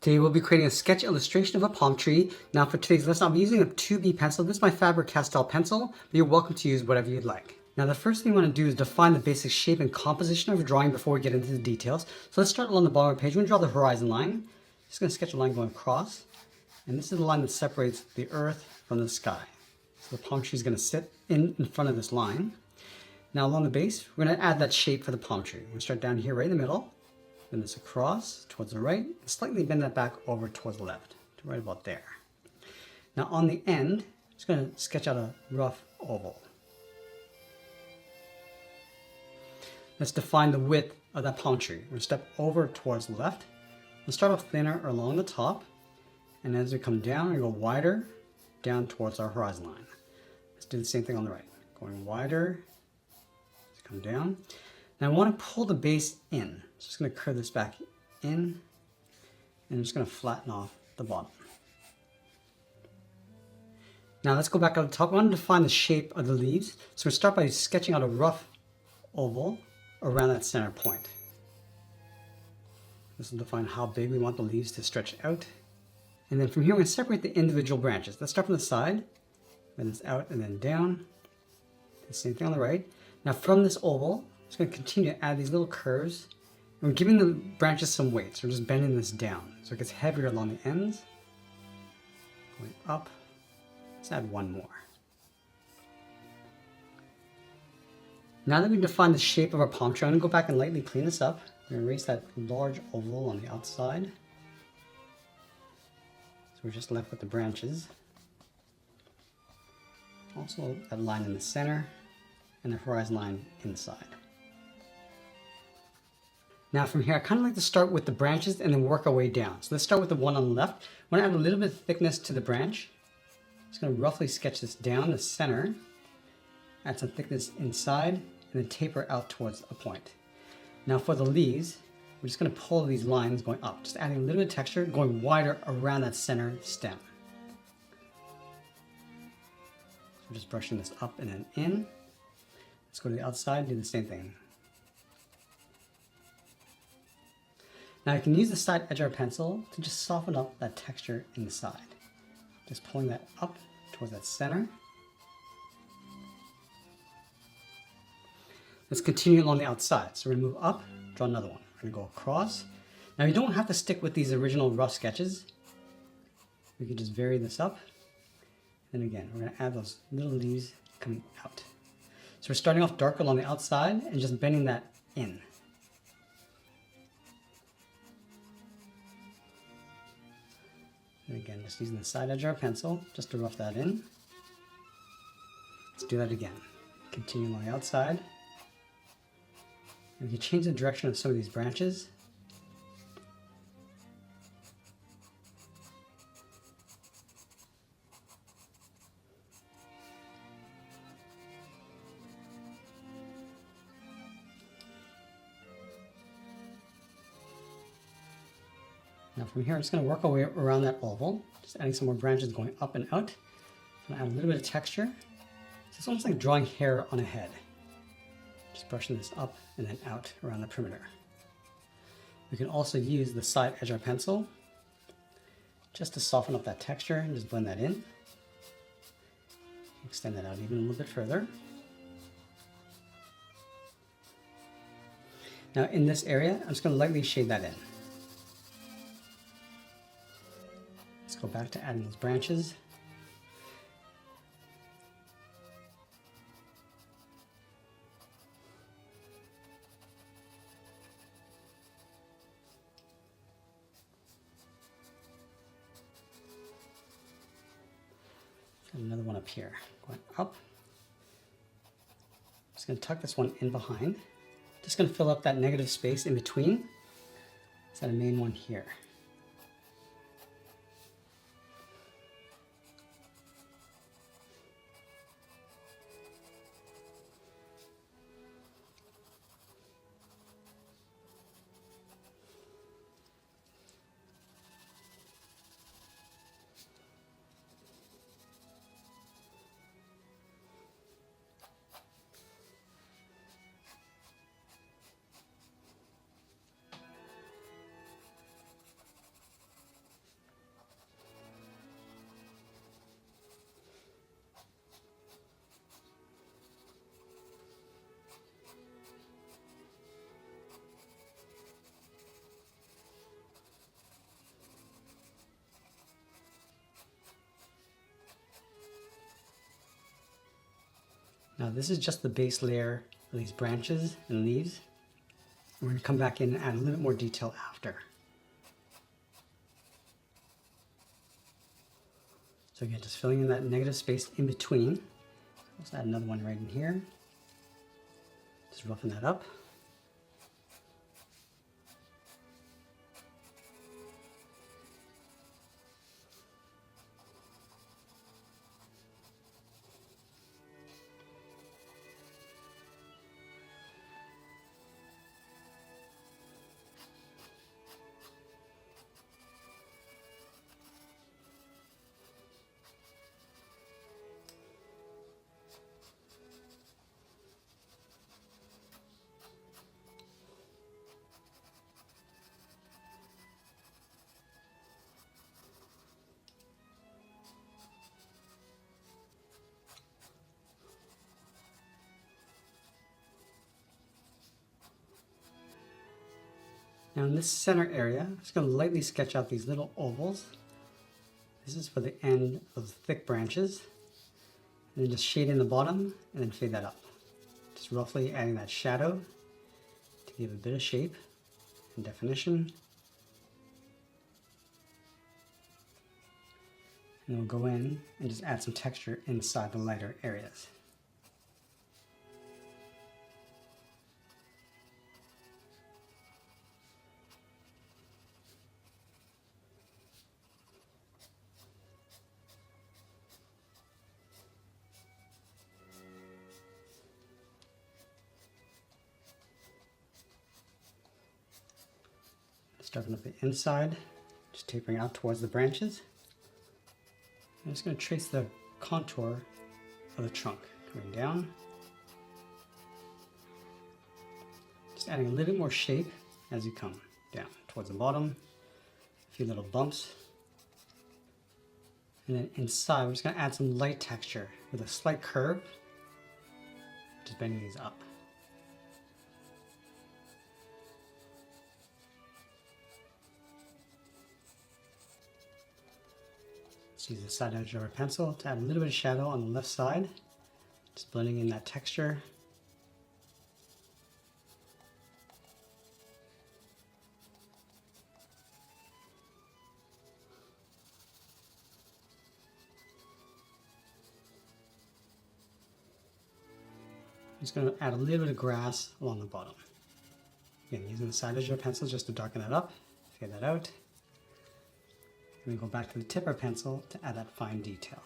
Today we'll be creating a sketch illustration of a palm tree. Now for today's lesson, I'll be using a 2B pencil. This is my Faber-Castell pencil, but you're welcome to use whatever you'd like. Now the first thing we want to do is define the basic shape and composition of a drawing before we get into the details. So let's start along the bottom of the page. We're going to draw the horizon line. Just going to sketch a line going across. And this is the line that separates the earth from the sky. So the palm tree is going to sit in front of this line. Now along the base, we're going to add that shape for the palm tree. We're going to start down here right in the middle. Bend this across towards the right, and slightly bend that back over towards the left, to right about there. Now on the end, I'm just going to sketch out a rough oval. Let's define the width of that palm tree. We're going to step over towards the left. We'll start off thinner along the top, and as we come down, we go wider down towards our horizon line. Let's do the same thing on the right. Going wider, come down. Now I want to pull the base in. So I'm just going to curve this back in, and I'm just going to flatten off the bottom. Now let's go back on the top. I want to define the shape of the leaves. So we'll start by sketching out a rough oval around that center point. This will define how big we want the leaves to stretch out. And then from here, we're going to separate the individual branches. Let's start from the side, bend this out and then down. The same thing on the right. Now from this oval, I'm just going to continue to add these little curves. And we're giving the branches some weight, so we're just bending this down. So it gets heavier along the ends. Going up. Let's add one more. Now that we've defined the shape of our palm tree, I'm going to go back and lightly clean this up. I'm going to erase that large oval on the outside. So we're just left with the branches. Also that line in the center and the horizon line inside. Now from here, I kind of like to start with the branches and then work our way down. So let's start with the one on the left. I want to add a little bit of thickness to the branch. I'm just going to roughly sketch this down the center, add some thickness inside, and then taper out towards a point. Now for the leaves, we're just going to pull these lines going up, just adding a little bit of texture, going wider around that center stem. So we're just brushing this up and then in. Let's go to the outside, do the same thing. Now you can use the side edge of our pencil to just soften up that texture inside. Just pulling that up towards that center. Let's continue along the outside. So we're going to move up, draw another one. We're going to go across. Now you don't have to stick with these original rough sketches. We can just vary this up. And again, we're going to add those little leaves coming out. So we're starting off dark along the outside and just bending that in. And again, just using the side edge of our pencil just to rough that in. Let's do that again. Continue along the outside. And we can change the direction of some of these branches. Now from here, I'm just going to work our way around that oval, just adding some more branches going up and out. I'm going to add a little bit of texture. So it's almost like drawing hair on a head. Just brushing this up and then out around the perimeter. We can also use the side edge of our pencil just to soften up that texture and just blend that in. Extend that out even a little bit further. Now in this area, I'm just going to lightly shade that in. Let's go back to adding those branches. Another one up here, going up. Just going to tuck this one in behind. Just going to fill up that negative space in between. Let's add a main one here. Now this is just the base layer of these branches and leaves. We're going to come back in and add a little bit more detail after. So again, just filling in that negative space in between. Let's add another one right in here. Just roughen that up. Now in this center area, I'm just going to lightly sketch out these little ovals. This is for the end of the thick branches. And then just shade in the bottom and then fade that up. Just roughly adding that shadow to give a bit of shape and definition. And we'll go in and just add some texture inside the lighter areas. Starting up the inside, just tapering out towards the branches. I'm just going to trace the contour of the trunk, coming down. Just adding a little bit more shape as you come down towards the bottom. A few little bumps. And then inside, we're just going to add some light texture with a slight curve. Just bending these up. Use the side edge of our pencil to add a little bit of shadow on the left side, just blending in that texture. I'm just going to add a little bit of grass along the bottom. Again, using the side edge of our pencil just to darken that up, fade that out. And we go back to the tip of our pencil to add that fine detail.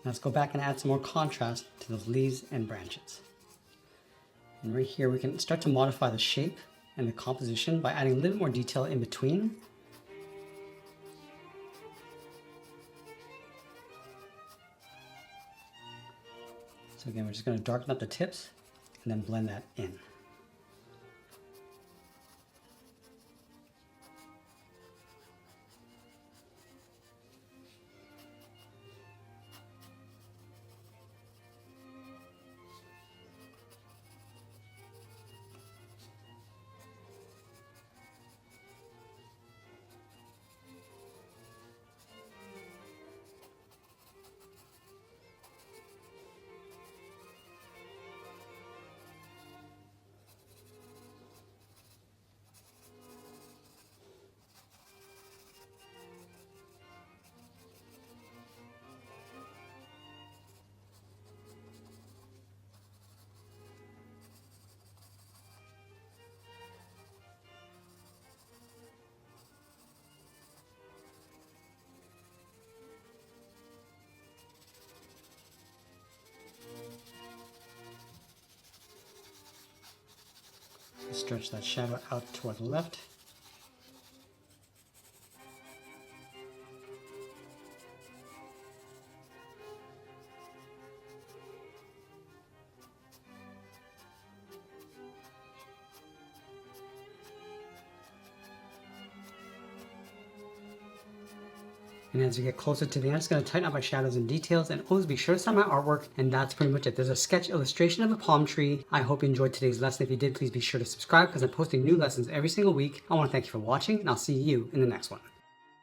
Let's go back and add some more contrast to those leaves and branches. And right here we can start to modify the shape and the composition by adding a little more detail in between. So again, we're just going to darken up the tips and then blend that in. stretch that shadow out toward the left. And as we get closer to the end, I'm just going to tighten up my shadows and details, and always be sure to sign my artwork. And that's pretty much it. There's a sketch illustration of a palm tree. I hope you enjoyed today's lesson. If you did, please be sure to subscribe because I'm posting new lessons every single week. I want to thank you for watching, and I'll see you in the next one.